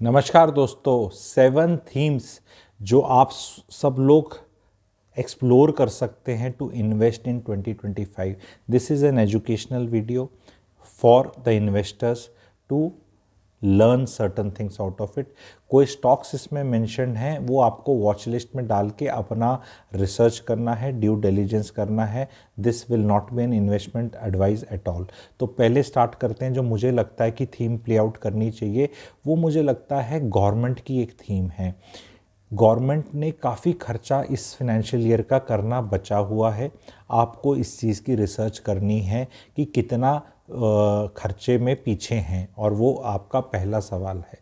नमस्कार दोस्तों, 7 थीम्स जो आप सब लोग एक्सप्लोर कर सकते हैं to invest in 2025। This is an educational video for the investors to learn certain things out of it. कोई स्टॉक्स इसमें मेंशन हैं, वो आपको वॉच लिस्ट में डाल के अपना रिसर्च करना है, ड्यू डिलीजेंस करना है। This will not be an investment advice at all. तो पहले स्टार्ट करते हैं जो मुझे लगता है कि थीम प्ले आउट करनी चाहिए। वो मुझे लगता है गवर्नमेंट की एक थीम है। गवर्नमेंट ने काफ़ी खर्चा इस फाइनेंशियल ईयर का करना बचा हुआ है। आपको इस चीज़ की रिसर्च करनी है कि कितना खर्चे में पीछे हैं, और वो आपका पहला सवाल है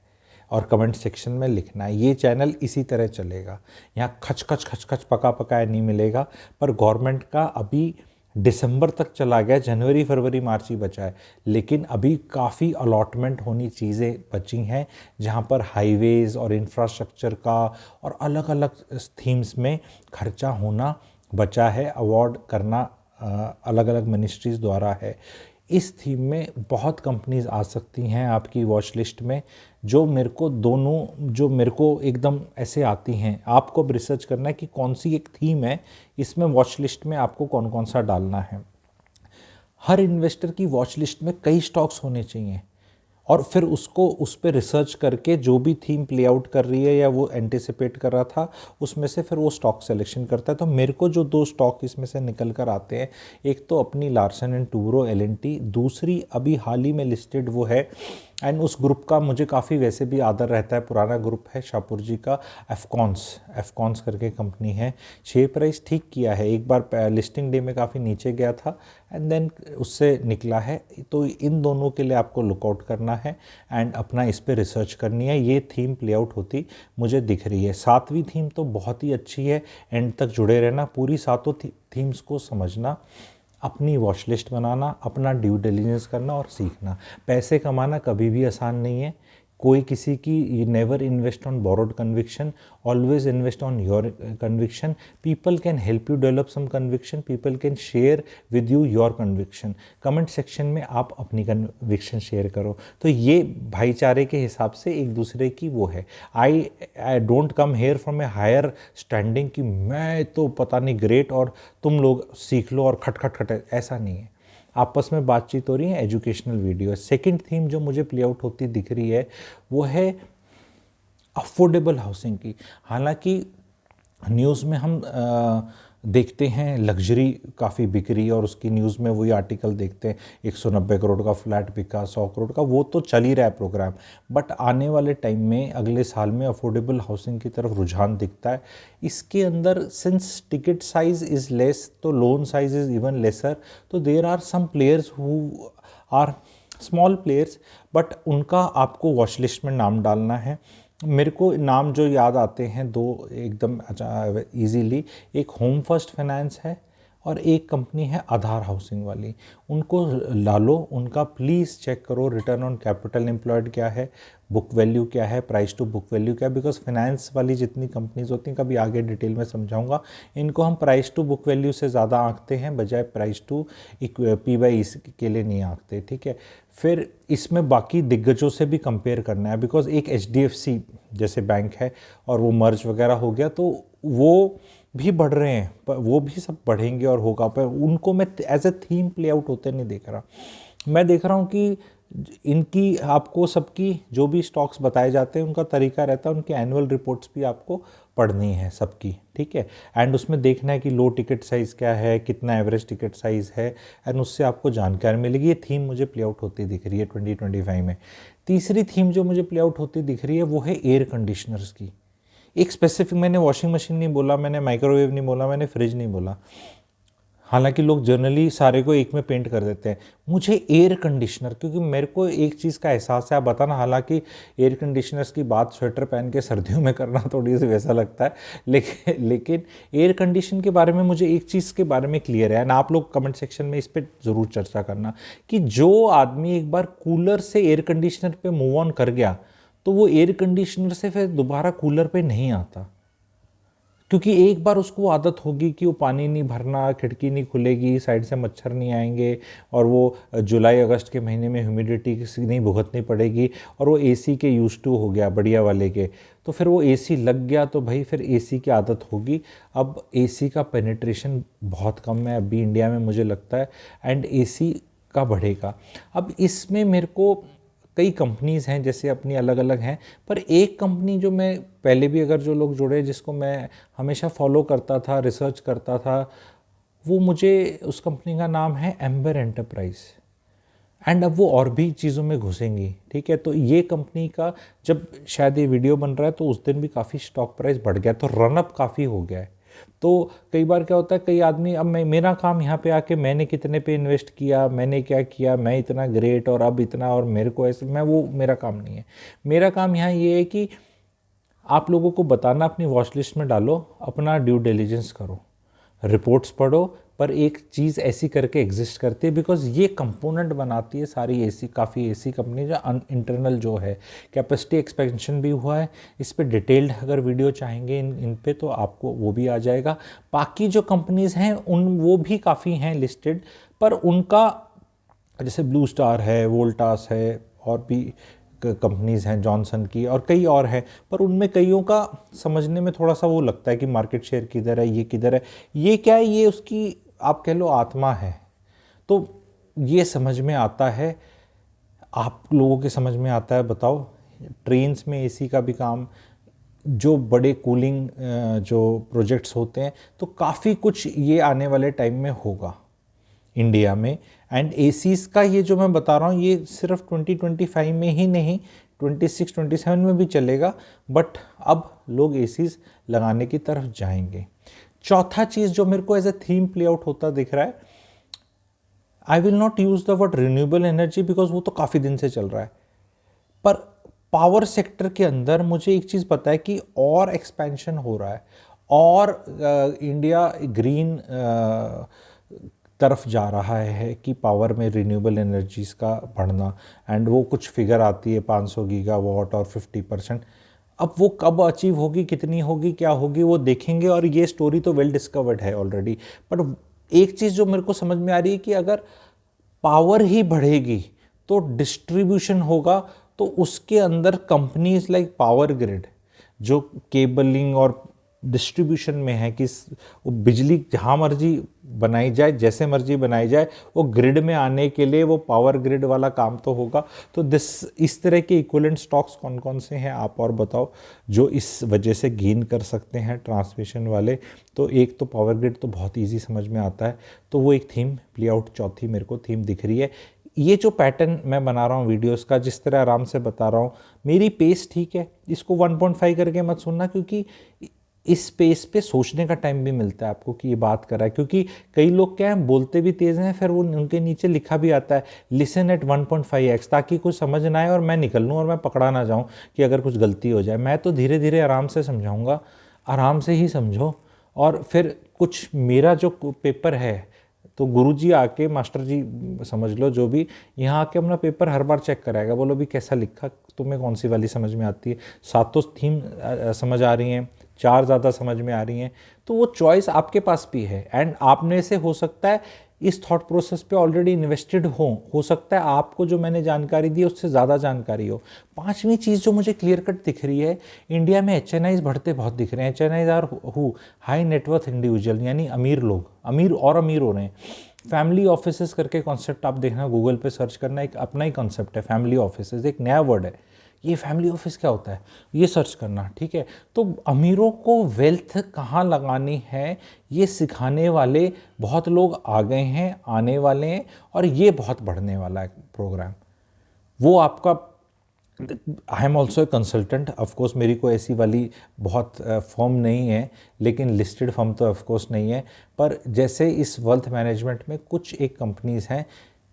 और कमेंट सेक्शन में लिखना है। ये चैनल इसी तरह चलेगा, यहाँ खच खच खच खच पका पकाया नहीं मिलेगा। पर गवर्नमेंट का अभी दिसंबर तक चला गया, जनवरी फरवरी मार्च ही बचा है, लेकिन अभी काफ़ी अलॉटमेंट होनी चीज़ें बची हैं, जहाँ पर हाईवेज़ और इंफ्रास्ट्रक्चर का और अलग अलग थीम्स में खर्चा होना बचा है। अवार्ड करना अलग अलग मिनिस्ट्रीज़ द्वारा है। इस थीम में बहुत कंपनीज आ सकती हैं आपकी वॉच लिस्ट में, जो मेरे को एकदम ऐसे आती हैं। आपको अब रिसर्च करना है कि कौन सी एक थीम है, इसमें वॉच लिस्ट में आपको कौन कौन सा डालना है। हर इन्वेस्टर की वॉच लिस्ट में कई स्टॉक्स होने चाहिए, और फिर उसको उस पर रिसर्च करके जो भी थीम प्ले आउट कर रही है या वो एंटिसिपेट कर रहा था, उसमें से फिर वो स्टॉक सिलेक्शन करता है। तो मेरे को जो 2 स्टॉक इसमें से निकल कर आते हैं, एक तो अपनी लार्सन एंड टूब्रो LNT, दूसरी अभी हाल ही में लिस्टेड वो है, एंड उस ग्रुप का मुझे काफ़ी वैसे भी आदर रहता है, पुराना ग्रुप है शाहपुर जी का, एफकॉन्स करके कंपनी है। शेयर प्राइस ठीक किया है, एक बार लिस्टिंग डे में काफ़ी नीचे गया था एंड देन उससे निकला है। तो इन दोनों के लिए आपको लुकआउट करना है एंड अपना इस पर रिसर्च करनी है। ये थीम प्ले आउट होती मुझे दिख रही है। 7वीं थीम तो बहुत ही अच्छी है, एंड तक जुड़े रहना, पूरी 7 थीम्स को समझना, अपनी वॉच लिस्ट बनाना, अपना ड्यू डिलिजेंस करना और सीखना। पैसे कमाना कभी भी आसान नहीं है। कोई किसी की never invest on borrowed conviction, always invest on your conviction. People can help you develop some conviction, people can share with you your conviction. Comment section में आप अपनी कन्विक्शन शेयर करो। तो ये भाईचारे के हिसाब से एक दूसरे की वो है। I don't come here from a higher standing कि मैं तो पता नहीं ग्रेट और तुम लोग सीख लो और खट खट खट, ऐसा नहीं है। आपस में बातचीत हो रही है, एजुकेशनल वीडियो है। सेकंड थीम जो मुझे प्ले आउट होती दिख रही है, वो है अफोर्डेबल हाउसिंग की। हालांकि न्यूज़ में हम देखते हैं लग्जरी काफ़ी बिक रही है, और उसकी न्यूज़ में वही आर्टिकल देखते हैं 190 करोड़ का फ्लैट बिका, 100 करोड़ का, वो तो चल ही रहा है प्रोग्राम। बट आने वाले टाइम में, अगले साल में अफोर्डेबल हाउसिंग की तरफ रुझान दिखता है। इसके अंदर since ticket size is less, तो loan size is even lesser, तो there are some players who are small players, but उनका आपको वॉच लिस्ट में नाम डालना है। मेरे को नाम जो याद आते हैं 2 एकदम ईजीली, एक होम फर्स्ट फाइनेंस है और एक कंपनी है आधार हाउसिंग वाली। उनको डालो, उनका प्लीज़ चेक करो रिटर्न ऑन कैपिटल एम्प्लॉयड क्या है, बुक वैल्यू क्या है, प्राइस टू बुक वैल्यू क्या है। बिकॉज फाइनेंस वाली जितनी कंपनीज होती हैं, कभी आगे डिटेल में समझाऊंगा, इनको हम प्राइस टू बुक वैल्यू से ज़्यादा आंकते हैं, बजाय प्राइस टू PY के लिए नहीं आंकते, ठीक है। फिर इसमें बाकी दिग्गजों से भी कंपेयर करना है, बिकॉज एक HDFC जैसे बैंक है और वो मर्ज वगैरह हो गया, तो वो भी बढ़ रहे हैं, पर वो भी सब बढ़ेंगे और होगा, पर उनको मैं as a theme play out होते नहीं देख रहा। मैं देख रहा हूँ कि इनकी आपको सबकी जो भी स्टॉक्स बताए जाते हैं, उनका तरीका रहता है, उनकी एनुअल रिपोर्ट्स भी आपको पढ़नी है सबकी, ठीक है। एंड उसमें देखना है कि लो टिकट साइज़ क्या है, कितना एवरेज टिकट साइज़ है, एंड उससे आपको जानकारी मिलेगी। ये थीम मुझे प्ले आउट होती दिख रही है 2025 में। तीसरी थीम जो मुझे प्ले आउट होती दिख रही है, वो है एयर कंडीशनर्स की। एक स्पेसिफिक, मैंने वॉशिंग मशीन नहीं बोला, मैंने माइक्रोवेव नहीं बोला, मैंने फ्रिज नहीं बोला, हालांकि लोग जनरली सारे को एक में पेंट कर देते हैं। मुझे एयर कंडीशनर, क्योंकि मेरे को एक चीज़ का एहसास है, आप बताना, हालांकि एयर कंडीशनर्स की बात स्वेटर पहन के सर्दियों में करना थोड़ी सी वैसा लगता है, लेकिन एयर कंडीशन के बारे में मुझे एक चीज़ के बारे में क्लियर है, ना आप लोग कमेंट सेक्शन में इस पर ज़रूर चर्चा करना, कि जो आदमी एक बार कूलर से एयर कंडीशनर पर मूव ऑन कर गया, तो वो एयर कंडीशनर से फिर दोबारा कूलर पर नहीं आता। क्योंकि एक बार उसको आदत होगी कि वो पानी नहीं भरना, खिड़की नहीं खुलेगी, साइड से मच्छर नहीं आएंगे, और वो जुलाई अगस्त के महीने में ह्यूमिडिटी नहीं भुगतनी पड़ेगी, और वो एसी के यूज टू हो गया बढ़िया वाले के, तो फिर वो एसी लग गया तो भाई फिर एसी की आदत होगी। अब एसी का पेनिट्रेशन बहुत कम है अभी इंडिया में मुझे लगता है, एंड एसी का बढ़ेगा। अब इसमें मेरे को कई कंपनीज़ हैं जैसे अपनी अलग अलग हैं, पर एक कंपनी जो मैं पहले भी अगर जो लोग जुड़े जिसको मैं हमेशा फॉलो करता था, रिसर्च करता था, वो मुझे उस कंपनी का नाम है एम्बर एंटरप्राइज। एंड अब वो और भी चीज़ों में घुसेंगी, ठीक है। तो ये कंपनी का जब शायद ये वीडियो बन रहा है तो उस दिन भी काफ़ी स्टॉक प्राइस बढ़ गया, तो रनअप काफ़ी हो गया है। तो कई बार क्या होता है, कई आदमी, अब मेरा काम यहाँ पे आके मैंने कितने पे इन्वेस्ट किया, मैंने क्या किया, मैं इतना ग्रेट और अब इतना और मेरे को ऐसे, मैं वो मेरा काम नहीं है। मेरा काम यहाँ ये है कि आप लोगों को बताना, अपनी वॉच लिस्ट में डालो, अपना ड्यू डिलीजेंस करो, रिपोर्ट्स पढ़ो, पर एक चीज़ ऐसी करके एग्जिस्ट करती है बिकॉज ये कंपोनेंट बनाती है सारी एसी, काफ़ी एसी कंपनी जो इंटरनल जो है कैपेसिटी एक्सपेंशन भी हुआ है। इस पे डिटेल्ड अगर वीडियो चाहेंगे इन पे तो आपको वो भी आ जाएगा। बाकी जो कंपनीज़ हैं वो भी काफ़ी हैं लिस्टेड, पर उनका जैसे ब्लू स्टार है, वोल्टास है, और भी कंपनीज़ हैं जॉनसन की, और कई और हैं, पर उनमें कईयों का समझने में थोड़ा सा वो लगता है कि मार्केट शेयर किधर है, ये किधर है, ये क्या है, ये उसकी आप कह लो आत्मा है। तो ये समझ में आता है, आप लोगों के समझ में आता है। बताओ, ट्रेन्स में एसी का भी काम, जो बड़े कूलिंग जो प्रोजेक्ट्स होते हैं, तो काफ़ी कुछ ये आने वाले टाइम में होगा इंडिया में। एंड एसीज़ का ये जो मैं बता रहा हूँ ये सिर्फ 2025 में ही नहीं, 26-27 में भी चलेगा, बट अब लोग एसीज़ लगाने की तरफ जाएंगे। चौथा चीज़ जो मेरे को as a theme play out होता दिख रहा है, I will not use the word renewable energy because वो तो काफ़ी दिन से चल रहा है, पर पावर सेक्टर के अंदर मुझे एक चीज़ पता है कि और एक्सपेंशन हो रहा है, और इंडिया ग्रीन तरफ जा रहा है कि पावर में रिन्यूएबल एनर्जीज़ का बढ़ना, एंड वो कुछ फिगर आती है 500 गीगावाट और 50%। अब वो कब अचीव होगी, कितनी होगी, क्या होगी, वो देखेंगे, और ये स्टोरी तो वेल डिस्कवर्ड है ऑलरेडी। बट एक चीज़ जो मेरे को समझ में आ रही है कि अगर पावर ही बढ़ेगी तो डिस्ट्रीब्यूशन होगा, तो उसके अंदर कंपनीज लाइक पावर ग्रिड जो केबलिंग और डिस्ट्रीब्यूशन में है कि वो बिजली जहाँ मर्जी बनाई जाए, जैसे मर्जी बनाई जाए, वो ग्रिड में आने के लिए वो पावर ग्रिड वाला काम तो होगा। तो इस तरह के इक्विवेलेंट स्टॉक्स कौन कौन से हैं आप और बताओ जो इस वजह से गेन कर सकते हैं ट्रांसमिशन वाले। तो एक तो पावर ग्रिड तो बहुत ईजी समझ में आता है, तो वो एक थीम प्ले आउट, चौथी मेरे को थीम दिख रही है। ये जो पैटर्न मैं बना रहा हूँ वीडियोस का, जिस तरह आराम से बता रहा हूँ, मेरी पेस ठीक है, इसको 1.5 करके मत सुनना, क्योंकि इस पेस पे सोचने का टाइम भी मिलता है आपको कि ये बात कर रहा है। क्योंकि कई लोग क्या हैं, बोलते भी तेज़ हैं, फिर वो उनके नीचे लिखा भी आता है लिसन एट 1.5x, ताकि कुछ समझ ना आए और मैं निकल लूँ और मैं पकड़ा ना जाऊँ कि अगर कुछ गलती हो जाए। मैं तो धीरे धीरे आराम से समझाऊँगा, आराम से ही समझो। और फिर कुछ मेरा जो पेपर है, तो गुरुजी आके, मास्टर जी समझ लो जो भी, यहाँ आके अपना पेपर हर बार चेक कराएगा, बोलो भी कैसा लिखा, तुम्हें कौन सी वाली समझ में आती है। 7 तो थीम समझ आ रही हैं, 4 ज़्यादा समझ में आ रही हैं, तो वो चॉइस आपके पास भी है। एंड आप में से हो सकता है इस थॉट प्रोसेस पे ऑलरेडी इन्वेस्टेड हो सकता है आपको जो मैंने जानकारी दी उससे ज़्यादा जानकारी हो। पांचवी चीज़ जो मुझे क्लियर कट दिख रही है, इंडिया में HNIs बढ़ते बहुत दिख रहे हैं। HNIs are who high net worth individual, यानी अमीर लोग, अमीर और अमीर हो रहे हैं। फैमिली ऑफिसेस करके कॉन्सेप्ट आप देखना, गूगल पे सर्च करना, एक अपना ही कॉन्सेप्ट है फैमिली ऑफिसेस, एक नया वर्ड है ये। फैमिली ऑफिस क्या होता है ये सर्च करना, ठीक है। तो अमीरों को वेल्थ कहाँ लगानी है ये सिखाने वाले बहुत लोग आ गए हैं, आने वाले हैं, और ये बहुत बढ़ने वाला है प्रोग्राम। वो आपका, I am also a consultant, of course मेरी कोई ऐसी वाली बहुत फर्म नहीं है, लेकिन लिस्टेड फर्म तो ऑफकोर्स नहीं है। पर जैसे इस वेल्थ मैनेजमेंट में कुछ एक कंपनीज़ हैं,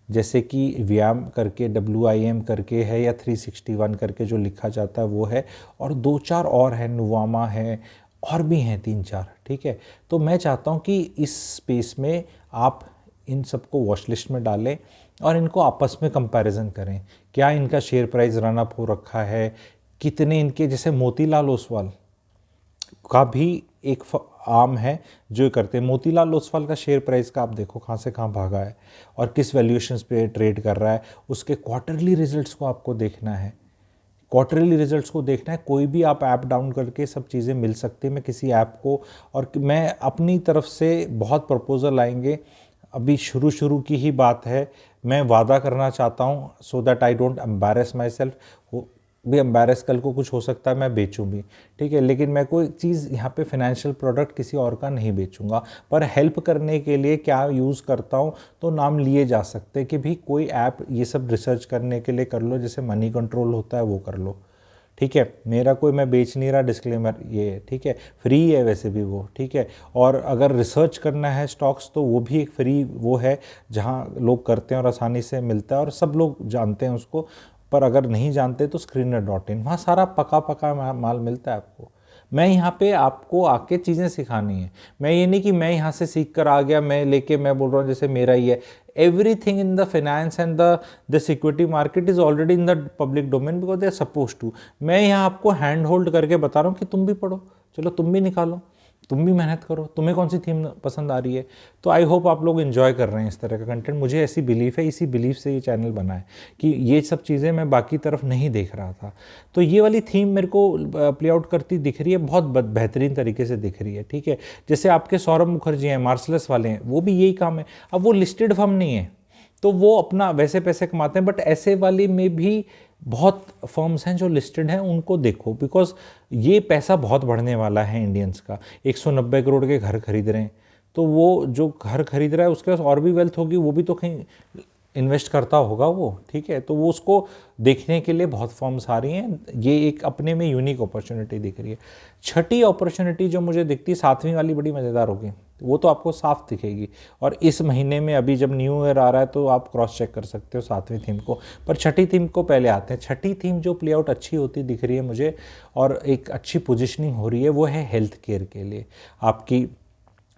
जैसे कि व्याम करके, WIM करके है, या 361 करके जो लिखा जाता है वो है, और 2-4 और हैं, नुवामा है, और भी हैं 3-4, ठीक है। तो मैं चाहता हूँ कि इस स्पेस में आप इन सबको वॉच लिस्ट में डालें और इनको आपस में कंपैरिजन करें, क्या इनका शेयर प्राइस रन अप हो रखा है, कितने इनके, जैसे मोतीलाल ओसवाल का भी एक आर्म है जो करते हैं। मोतीलाल ओसवाल का शेयर प्राइस का आप देखो कहाँ से कहाँ भागा है और किस वैल्यूएशंस पे ट्रेड कर रहा है। उसके क्वार्टरली रिजल्ट्स को आपको देखना है, क्वार्टरली रिजल्ट्स को देखना है। कोई भी आप ऐप डाउन करके सब चीज़ें मिल सकती है। मैं किसी ऐप को, और मैं अपनी तरफ से बहुत प्रपोजल आएंगे, अभी शुरू शुरू की ही बात है। मैं वादा करना चाहता हूँ so that I don't embarrass my self. भी एम्बैरेस कल को कुछ हो सकता है, मैं बेचूँ भी, ठीक है, लेकिन मैं कोई चीज़ यहाँ पे फाइनेंशियल प्रोडक्ट किसी और का नहीं बेचूंगा। पर हेल्प करने के लिए क्या यूज़ करता हूँ तो नाम लिए जा सकते हैं कि भी कोई ऐप ये सब रिसर्च करने के लिए कर लो, जैसे मनी कंट्रोल होता है वो कर लो, ठीक है। मेरा कोई, मैं बेच नहीं रहा, डिस्क्लेमर ये, ठीक है, फ्री है वैसे भी वो, ठीक है। और अगर रिसर्च करना है स्टॉक्स तो वो भी एक फ्री वो है जहाँ लोग करते हैं और आसानी से मिलता है और सब लोग जानते हैं उसको। पर अगर नहीं जानते तो screener.in, वहाँ सारा पका पका माल मिलता है आपको। मैं यहाँ पे आपको आके चीज़ें सिखानी है। मैं ये नहीं कि मैं यहाँ से सीख कर आ गया, मैं लेके मैं बोल रहा हूँ जैसे मेरा ही है। Everything in the finance and this equity market is already in the public domain because they are suppose to. मैं यहाँ आपको हैंड होल्ड करके बता रहा हूँ कि तुम भी पढ़ो, चलो तुम भी निकालो, तुम भी मेहनत करो, तुम्हें कौन सी थीम पसंद आ रही है। तो आई होप आप लोग इन्जॉय कर रहे हैं इस तरह का कंटेंट। मुझे ऐसी बिलीफ है, इसी बिलीफ से ये चैनल बना है कि ये सब चीज़ें मैं बाकी तरफ नहीं देख रहा था। तो ये वाली थीम मेरे को प्ले आउट करती दिख रही है, बहुत बेहतरीन तरीके से दिख रही है, ठीक है। जैसे आपके सौरभ मुखर्जी हैं, मार्सलस वाले हैं, वो भी यही काम है। अब वो लिस्टेड फर्म नहीं है तो वो अपना वैसे पैसे कमाते हैं, बट ऐसे वाले में भी बहुत फर्म्स हैं जो लिस्टेड हैं, उनको देखो बिकॉज ये पैसा बहुत बढ़ने वाला है इंडियंस का। 190 करोड़ के घर खरीद रहे हैं, तो वो जो घर खरीद रहा है उसके पास और भी वेल्थ होगी, वो भी तो कहीं इन्वेस्ट करता होगा वो, ठीक है। तो वो उसको देखने के लिए बहुत फर्म्स आ रही हैं। ये एक अपने में यूनिक अपॉर्चुनिटी दिख रही है। छठी अपॉर्चुनिटी जो मुझे दिखती है, 7वीं वाली बड़ी मज़ेदार होगी, वो तो आपको साफ दिखेगी। और इस महीने में अभी जब न्यू ईयर आ रहा है तो आप क्रॉस चेक कर सकते हो 7वीं थीम को। पर छठी थीम को पहले आते हैं। छठी थीम जो प्ले आउट अच्छी होती दिख रही है मुझे और एक अच्छी पोजिशनिंग हो रही है, वो है हेल्थ केयर के लिए। आपकी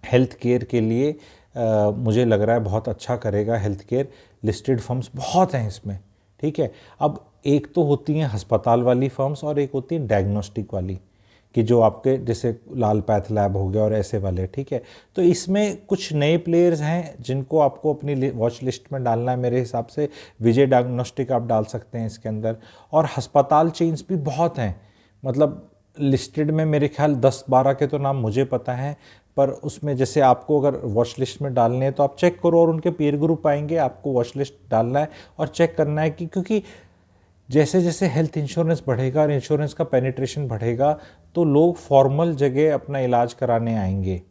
हेल्थ केयर के लिए मुझे लग रहा है बहुत अच्छा करेगा हेल्थ केयर। लिस्टेड फर्म्स बहुत हैं इसमें, ठीक है। अब एक तो होती हैं अस्पताल वाली फर्म्स और एक होती है डायग्नोस्टिक वाली, कि जो आपके जैसे लाल पैथ लैब हो गया और ऐसे वाले, ठीक है। तो इसमें कुछ नए प्लेयर्स हैं जिनको आपको अपनी वॉच लिस्ट में डालना है। मेरे हिसाब से विजय डायग्नोस्टिक आप डाल सकते हैं इसके अंदर। और अस्पताल चेन्स भी बहुत हैं, मतलब लिस्टेड में मेरे ख्याल 10-12 के तो नाम मुझे पता है। पर उसमें जैसे आपको अगर वॉच लिस्ट में डालने हैं तो आप चेक करो और उनके पीयर ग्रुप आएंगे, आपको वॉच लिस्ट डालना है और चेक करना है कि, क्योंकि जैसे जैसे हेल्थ इंश्योरेंस बढ़ेगा और इंश्योरेंस का पेनिट्रेशन बढ़ेगा तो लोग फॉर्मल जगह अपना इलाज कराने आएंगे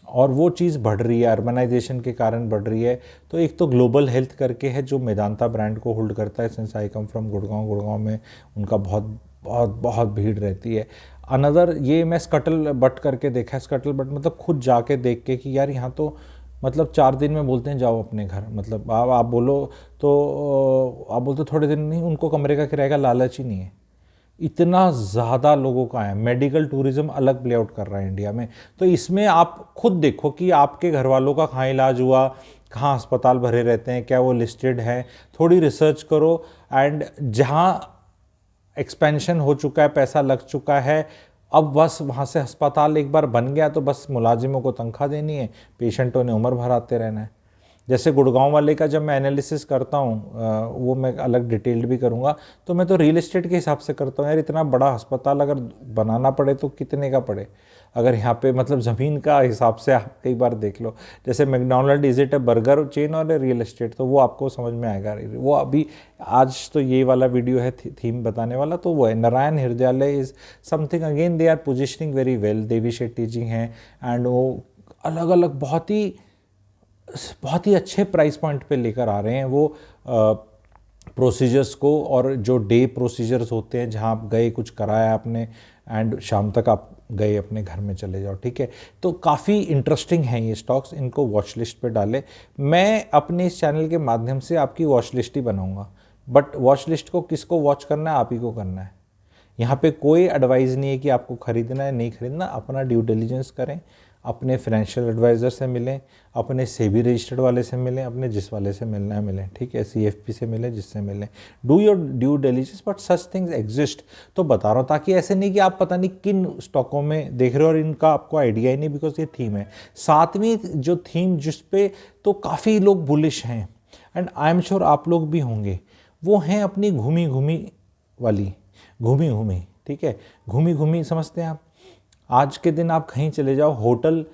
और वो चीज़ बढ़ रही है, अर्बनाइजेशन के कारण बढ़ रही है। तो एक तो ग्लोबल हेल्थ करके है जो मेदांता ब्रांड को होल्ड करता है, since I come from Gurgaon में उनका बहुत बहुत बहुत भीड़ रहती है। अनदर ये मैं स्कटल बट करके देखा है, स्कटल बट मतलब खुद जाके देख के कि यार यहाँ तो मतलब 4 दिन में बोलते हैं जाओ अपने घर, मतलब आप बोलो तो आप बोलते थोड़े दिन नहीं, उनको कमरे का किराए का लालच ही नहीं है। इतना ज़्यादा लोगों का है। मेडिकल टूरिज्म अलग प्ले आउट कर रहा है इंडिया में। तो इसमें आप खुद देखो कि आपके घर वालों का कहाँ इलाज हुआ, कहाँ अस्पताल भरे रहते हैं, क्या वो लिस्टेड है, थोड़ी रिसर्च करो। एंड जहाँ एक्सपेंशन हो चुका है, पैसा लग चुका है, अब बस वहाँ से अस्पताल एक बार बन गया तो बस मुलाजिमों को तनख्वाह देनी है, पेशेंटों ने उम्र भर आते रहना है। जैसे गुड़गांव वाले का जब मैं एनालिसिस करता हूँ, वो मैं अलग डिटेल्ड भी करूँगा, तो मैं तो रियल एस्टेट के हिसाब से करता हूँ। यार इतना बड़ा अस्पताल अगर बनाना पड़े तो कितने का पड़े, अगर यहाँ पे मतलब ज़मीन का हिसाब से आप कई बार देख लो। जैसे McDonald is it a burger chain और रियल एस्टेट, तो वो आपको समझ में आएगा। वो अभी आज तो ये वाला वीडियो है थीम बताने वाला, तो वो है Narayana Hrudayalaya is something again they are positioning very well. Devi Shetty ji हैं एंड वो अलग अलग बहुत ही अच्छे प्राइस पॉइंट पे लेकर आ रहे हैं वो प्रोसीजर्स को। और जो डे प्रोसीजर्स होते हैं जहाँ आप गए, कुछ कराया आपने एंड शाम तक आप गए अपने घर में चले जाओ, ठीक है। तो काफ़ी इंटरेस्टिंग हैं ये स्टॉक्स, इनको वॉच लिस्ट पे डालें। मैं अपने इस चैनल के माध्यम से आपकी वॉच लिस्ट ही बनाऊंगा, बट वॉच लिस्ट को किसको वॉच करना है, आप ही को करना है। यहाँ पे कोई एडवाइस नहीं है कि आपको खरीदना है नहीं खरीदना, अपना ड्यू डिलिजेंस करें, अपने फाइनेंशियल एडवाइज़र से मिलें, अपने सेबी रजिस्टर्ड वाले से मिलें, अपने जिस वाले से मिलना है मिलें, ठीक है, CFP से मिलें, जिससे मिलें। Do your due diligence, but such things exist. तो बता रहा हूँ, ताकि ऐसे नहीं कि आप पता नहीं किन स्टॉकों में देख रहे हो और इनका आपको आइडिया ही नहीं, बिकॉज ये थीम है। सातवीं जो थीम जिस पे तो काफ़ी लोग बुलिश हैं, एंड आई एम श्योर आप लोग भी होंगे, वो हैं अपनी घूमी घूमी वाली, घूमी घूमी, ठीक है, घूमी घूमी समझते हैं आप। आज के दिन आप कहीं चले जाओ, होटल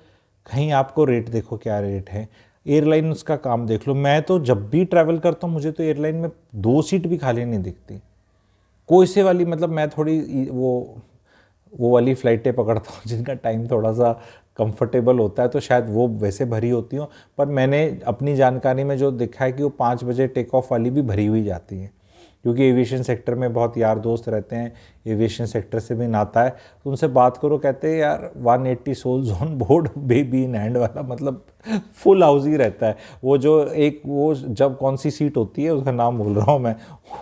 कहीं आपको रेट देखो क्या रेट है, एयरलाइन उसका काम देख लो। मैं तो जब भी ट्रैवल करता हूँ मुझे तो एयरलाइन में 2 सीट भी खाली नहीं दिखती, कोई से वाली, मतलब मैं थोड़ी वो वाली फ़्लाइटें पकड़ता हूँ जिनका टाइम थोड़ा सा कंफर्टेबल होता है, तो शायद वो वैसे भरी होती हो, पर मैंने अपनी जानकारी में जो देखा है कि वो 5 बजे टेक ऑफ वाली भी भरी हुई जाती है, क्योंकि एविएशन सेक्टर में बहुत यार दोस्त रहते हैं, एविएशन सेक्टर से भी नाता है, तो उनसे बात करो, कहते हैं यार 180 souls on board, baby in hand वाला, मतलब फुल हाउस ही रहता है। वो जो एक वो जब कौन सी सीट होती है उसका नाम भूल रहा हूँ मैं,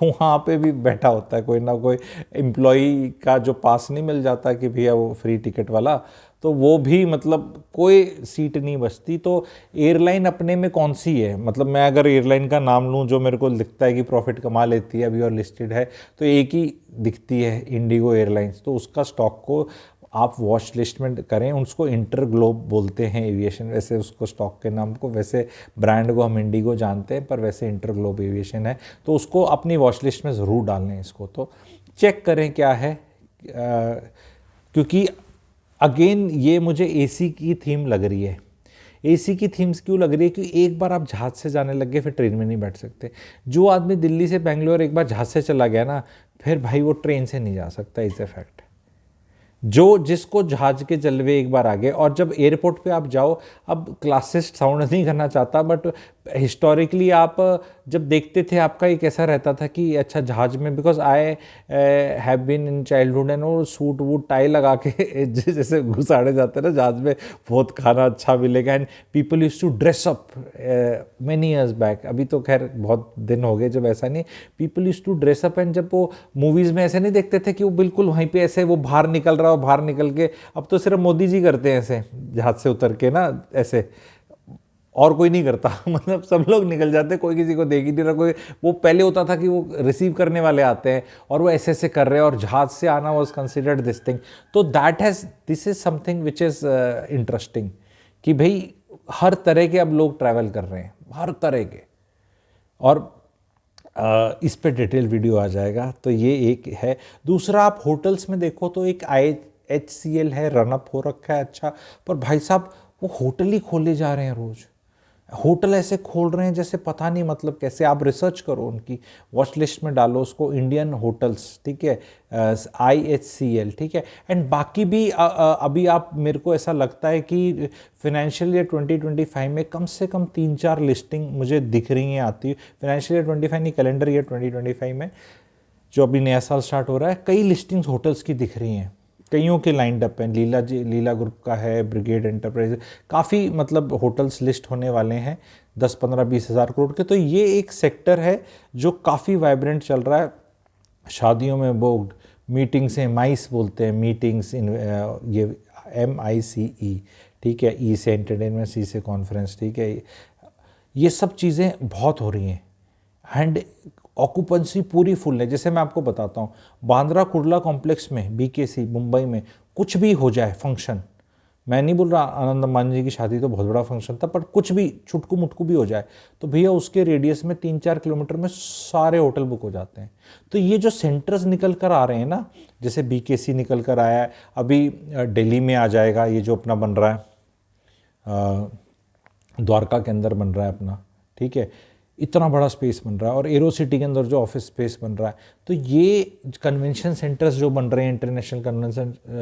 वहाँ पे भी बैठा होता है कोई ना कोई एम्प्लॉई का जो पास नहीं मिल जाता कि भैया वो फ्री टिकट वाला, तो वो भी मतलब कोई सीट नहीं बचती। तो एयरलाइन अपने में कौन सी है, मतलब मैं अगर एयरलाइन का नाम लूँ जो मेरे को दिखता है कि प्रॉफिट कमा लेती है अभी और लिस्टेड है, तो एक ही दिखती है, इंडिगो एयरलाइंस। तो उसका स्टॉक को आप वॉच लिस्ट में करें, उसको इंटर ग्लोब बोलते हैं एविएशन, वैसे उसको स्टॉक के नाम को, वैसे ब्रांड को हम इंडिगो जानते हैं पर वैसे इंटर ग्लोब एविएशन है, तो उसको अपनी वॉच लिस्ट में ज़रूर डालें इसको, तो चेक करें क्या है। क्योंकि अगेन ये मुझे AC की थीम लग रही है। AC की थीम्स क्यों लग रही है? क्योंकि एक बार आप जहाज़ से जाने लग गए फिर ट्रेन में नहीं बैठ सकते। जो आदमी दिल्ली से बेंगलोर एक बार जहाज़ से चला गया ना, फिर भाई वो ट्रेन से नहीं जा सकता, इट्स ए फैक्ट। जो जिसको जहाज के जलवे एक बार आ गए, और जब एयरपोर्ट पे आप जाओ, अब क्लासिस्ट साउंड नहीं करना चाहता, बट हिस्टोरिकली आप जब देखते थे आपका एक ऐसा रहता था कि अच्छा जहाज में, because I have been in childhood and वो सूट वूट टाई लगा के जैसे घुसाड़े जाते हैं ना जहाज में, बहुत खाना अच्छा मिलेगा, and people use to dress up many years back. अभी तो खैर बहुत दिन हो गए जब ऐसा नहीं, people use to dress up, and जब वो मूवीज़ में ऐसे नहीं देखते थे कि वो बिल्कुल वहीं पे ऐसे वो बाहर निकल रहा हो, बाहर निकल के, अब तो सिर्फ मोदी जी करते हैं ऐसे जहाज से उतर के ना ऐसे, और कोई नहीं करता मतलब सब लोग निकल जाते, कोई किसी को देख ही नहीं रहा कोई। वो पहले होता था कि वो रिसीव करने वाले आते हैं और वो ऐसे ऐसे कर रहे हैं, और जहाज से आना वाज कंसिडर्ड दिस थिंग। तो this is something which is interesting, कि भाई हर तरह के अब लोग ट्रैवल कर रहे हैं, हर तरह के, और इस पे डिटेल वीडियो आ जाएगा। तो ये एक है। दूसरा, आप होटल्स में देखो तो एक IHCL है, रनअप हो रखा है अच्छा, पर भाई साहब वो होटल ही खोले जा रहे हैं रोज़, होटल ऐसे खोल रहे हैं जैसे पता नहीं मतलब कैसे। आप रिसर्च करो, उनकी वॉच लिस्ट में डालो उसको, इंडियन होटल्स, ठीक है, IHCL, ठीक है। एंड बाकी भी अभी आप, मेरे को ऐसा लगता है कि फाइनेंशियल ईयर 2025 में कम से कम 3-4 लिस्टिंग मुझे दिख रही हैं आती है। फाइनेंशियल ईयर 25 नहीं, कैलेंडर ईयर 2025 में जो अभी नया साल स्टार्ट हो रहा है, कई लिस्टिंग्स होटल्स की दिख रही हैं, कईयों के लाइंड अप हैं। लीला ग्रुप का है, ब्रिगेड एंटरप्राइज, काफ़ी मतलब होटल्स लिस्ट होने वाले हैं 10-15-20 हज़ार करोड़ के। तो ये एक सेक्टर है जो काफ़ी वाइब्रेंट चल रहा है। शादियों में बुक्ड, मीटिंग्स हैं, माइस बोलते हैं मीटिंग्स, इन ये MICE, ठीक है, E से एंटरटेनमेंट, C से कॉन्फ्रेंस, ठीक है, ये सब चीज़ें बहुत हो रही हैं, एंड ऑक्यूपेंसी पूरी फुल है। जैसे मैं आपको बताता हूँ, बांद्रा कुर्ला कॉम्प्लेक्स में, BKC मुंबई में कुछ भी हो जाए फंक्शन, मैं नहीं बोल रहा आनंद अंबानी जी की शादी तो बहुत बड़ा फंक्शन था, पर कुछ भी छुटकू मुटकू भी हो जाए तो भैया उसके रेडियस में 3-4 किलोमीटर में सारे होटल बुक हो जाते हैं। तो ये जो सेंटर्स निकल कर आ रहे हैं ना, जैसे BKC निकल कर आया है, अभी दिल्ली में आ जाएगा ये जो अपना बन रहा है, द्वारका के अंदर बन रहा है अपना, ठीक है, इतना बड़ा स्पेस बन रहा है, और एरो सिटी के अंदर जो ऑफिस स्पेस बन रहा है। तो ये कन्वेंशन सेंटर्स जो बन रहे हैं, इंटरनेशनल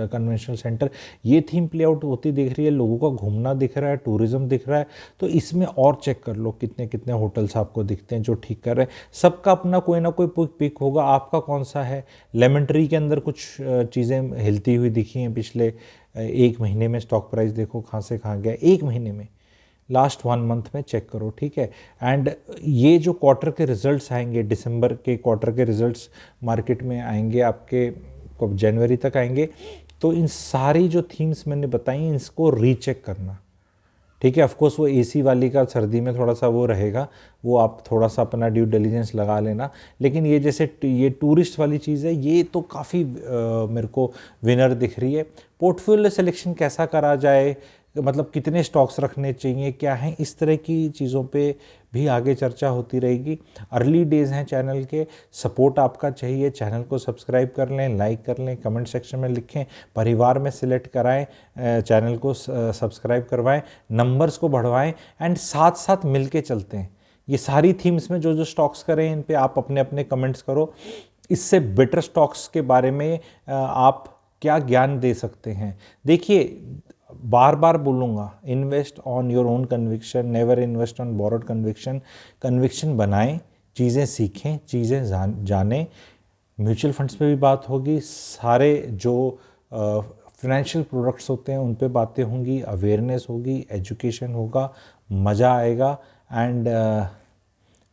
कन्वेंशन सेंटर, ये थीम प्ले आउट होती दिख रही है, लोगों का घूमना दिख रहा है, टूरिज्म दिख रहा है। तो इसमें और चेक कर लो कितने कितने होटल्स आपको दिखते हैं जो ठीक कर रहे हैं। सबका अपना कोई ना कोई पिक होगा, आपका कौन सा है। लेमन ट्री के अंदर कुछ चीज़ें हिलती हुई दिखी हैं पिछले 1 महीने में, स्टॉक प्राइस देखो कहाँ से कहाँ गया 1 महीने में, लास्ट 1 मंथ में चेक करो, ठीक है। एंड ये जो क्वार्टर के रिजल्ट्स आएंगे, दिसंबर के क्वार्टर के रिजल्ट्स मार्केट में आएंगे आपके, कब, जनवरी तक आएंगे, तो इन सारी जो थीम्स मैंने बताई इसको रीचेक करना, ठीक है। ऑफकोर्स वो एसी वाली का सर्दी में थोड़ा सा वो रहेगा, वो आप थोड़ा सा अपना ड्यू डिलीजेंस लगा लेना। लेकिन ये जैसे ये टूरिस्ट वाली चीज़ है, ये तो काफ़ी मेरे को विनर दिख रही है। पोर्टफोलियो सिलेक्शन कैसा करा जाए, मतलब कितने स्टॉक्स रखने चाहिए, क्या है, इस तरह की चीज़ों पे भी आगे चर्चा होती रहेगी। अर्ली डेज़ हैं चैनल के, सपोर्ट आपका चाहिए। चैनल को सब्सक्राइब कर लें, लाइक कर लें, कमेंट सेक्शन में लिखें, परिवार में सिलेक्ट कराएं, चैनल को सब्सक्राइब करवाएं, नंबर्स को बढ़वाएं एंड साथ साथ मिल के चलते हैं। ये सारी थीम्स में जो जो स्टॉक्स करें इन पे आप अपने अपने कमेंट्स करो। इससे बेटर स्टॉक्स के बारे में आप क्या ज्ञान दे सकते हैं। देखिए, बार बार बोलूँगा, invest on your own conviction, never invest on borrowed conviction. Conviction बनाएं, चीज़ें सीखें, चीज़ें जानें। म्यूचुअल फंड्स पे भी बात होगी, सारे जो फाइनेंशियल प्रोडक्ट्स होते हैं उन पे बातें होंगी, अवेयरनेस होगी, एजुकेशन होगा, मज़ा आएगा। एंड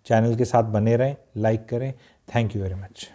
चैनल के साथ बने रहें, लाइक करें। Thank you very much.